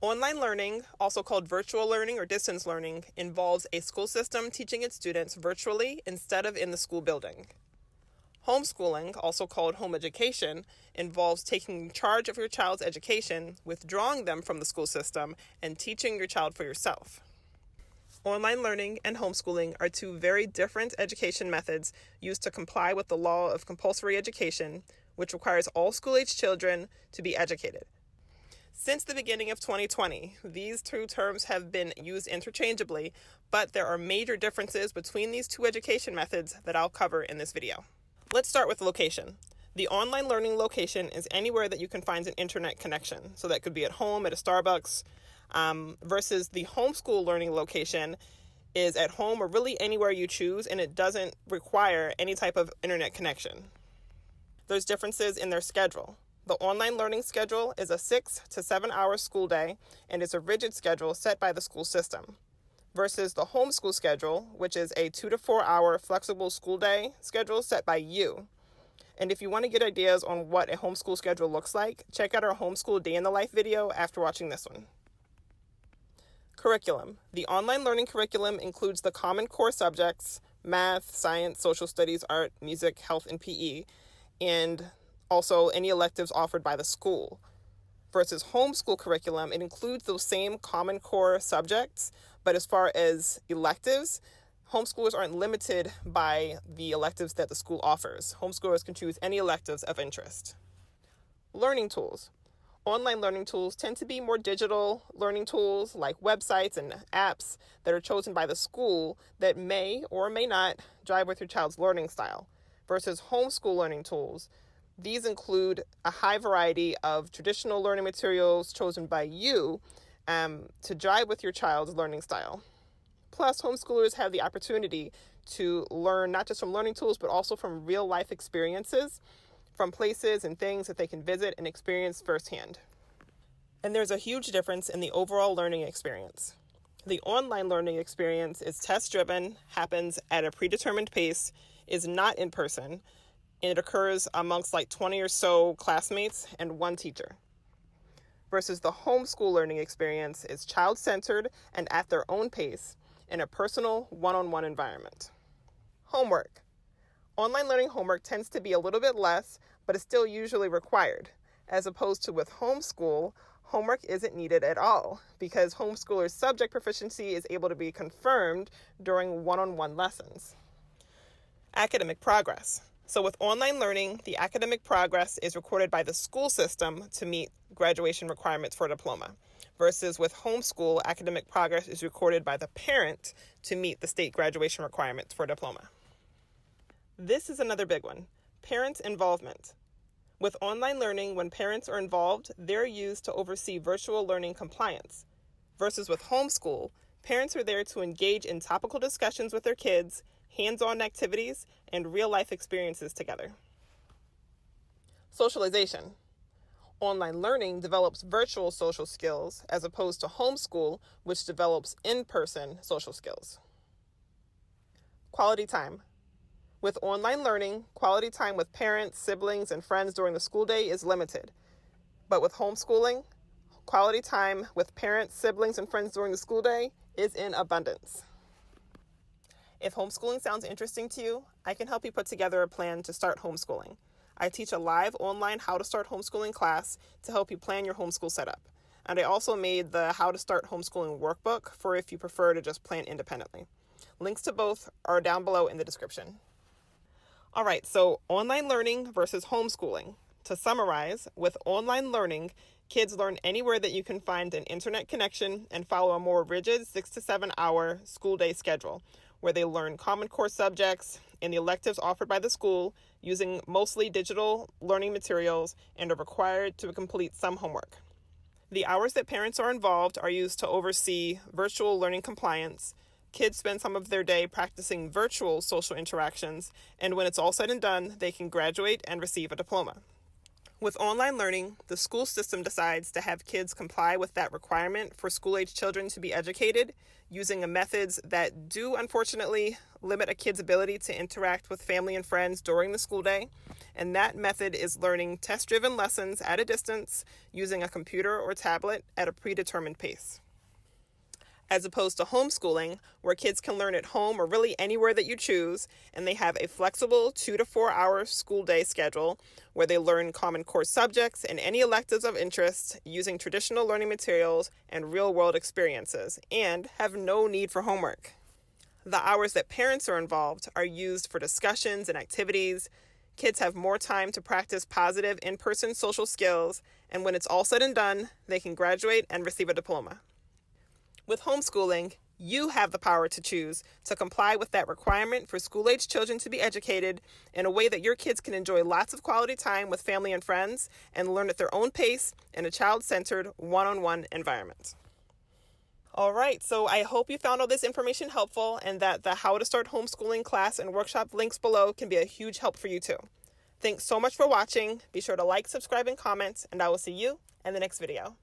Online learning, also called virtual learning or distance learning, involves a school system teaching its students virtually instead of in the school building. Homeschooling, also called home education, involves taking charge of your child's education, withdrawing them from the school system, and teaching your child for yourself. Online learning and homeschooling are two very different education methods used to comply with the law of compulsory education, which requires all school-age children to be educated. Since the beginning of 2020, these two terms have been used interchangeably, but there are major differences between these two education methods that I'll cover in this video. Let's start with location. The online learning location is anywhere that you can find an internet connection. So that could be at home, at a Starbucks, versus the homeschool learning location is at home or really anywhere you choose, and it doesn't require any type of internet connection. There's differences in their schedule. The online learning schedule is a 6 to 7 hour school day, and it's a rigid schedule set by the school system, versus the homeschool schedule, which is a 2 to 4 hour flexible school day schedule set by you. And if you want to get ideas on what a homeschool schedule looks like, check out our homeschool day in the life video after watching this one. Curriculum. The online learning curriculum includes the common core subjects, math, science, social studies, art, music, health, and PE, and also any electives offered by the school. Versus homeschool curriculum, it includes those same common core subjects, but as far as electives, homeschoolers aren't limited by the electives that the school offers. Homeschoolers can choose any electives of interest. Learning tools. Online learning tools tend to be more digital learning tools like websites and apps that are chosen by the school that may or may not jive with your child's learning style. Versus homeschool learning tools, these include a high variety of traditional learning materials chosen by you to jive with your child's learning style. Plus, homeschoolers have the opportunity to learn not just from learning tools, but also from real life experiences, from places and things that they can visit and experience firsthand. And there's a huge difference in the overall learning experience. The online learning experience is test-driven, happens at a predetermined pace, is not in person, and it occurs amongst like 20 or so classmates and one teacher. Versus the homeschool learning experience is child-centered and at their own pace in a personal, one-on-one environment. Homework. Online learning homework tends to be a little bit less, but is still usually required, as opposed to with homeschool, homework isn't needed at all because homeschoolers' subject proficiency is able to be confirmed during one-on-one lessons. Academic progress. So with online learning, the academic progress is recorded by the school system to meet graduation requirements for a diploma, versus with homeschool, academic progress is recorded by the parent to meet the state graduation requirements for a diploma. This is another big one, parent involvement. With online learning, when parents are involved, they're used to oversee virtual learning compliance, versus with homeschool, parents are there to engage in topical discussions with their kids, hands-on activities, and real-life experiences together. Socialization. Online learning develops virtual social skills as opposed to homeschool, which develops in-person social skills. Quality time. With online learning, quality time with parents, siblings, and friends during the school day is limited. But with homeschooling, quality time with parents, siblings, and friends during the school day is in abundance. If homeschooling sounds interesting to you, I can help you put together a plan to start homeschooling. I teach a live online How to Start Homeschooling class to help you plan your homeschool setup. And I also made the How to Start Homeschooling workbook for if you prefer to just plan independently. Links to both are down below in the description. All right, so online learning versus homeschooling. To summarize, with online learning, kids learn anywhere that you can find an internet connection and follow a more rigid 6 to 7 hour school day schedule, where they learn common core subjects and the electives offered by the school using mostly digital learning materials and are required to complete some homework. The hours that parents are involved are used to oversee virtual learning compliance. Kids spend some of their day practicing virtual social interactions, and when it's all said and done, they can graduate and receive a diploma. With online learning, the school system decides to have kids comply with that requirement for school-age children to be educated using methods that do, unfortunately, limit a kid's ability to interact with family and friends during the school day. And that method is learning test-driven lessons at a distance using a computer or tablet at a predetermined pace. As opposed to homeschooling, where kids can learn at home or really anywhere that you choose, and they have a flexible 2 to 4 hour school day schedule where they learn common core subjects and any electives of interest using traditional learning materials and real-world experiences, and have no need for homework. The hours that parents are involved are used for discussions and activities. Kids have more time to practice positive in-person social skills, and when it's all said and done, they can graduate and receive a diploma. With homeschooling, you have the power to choose to comply with that requirement for school-age children to be educated in a way that your kids can enjoy lots of quality time with family and friends and learn at their own pace in a child-centered, one-on-one environment. All right, so I hope you found all this information helpful and that the How to Start Homeschooling class and workshop links below can be a huge help for you too. Thanks so much for watching. Be sure to like, subscribe, and comment, and I will see you in the next video.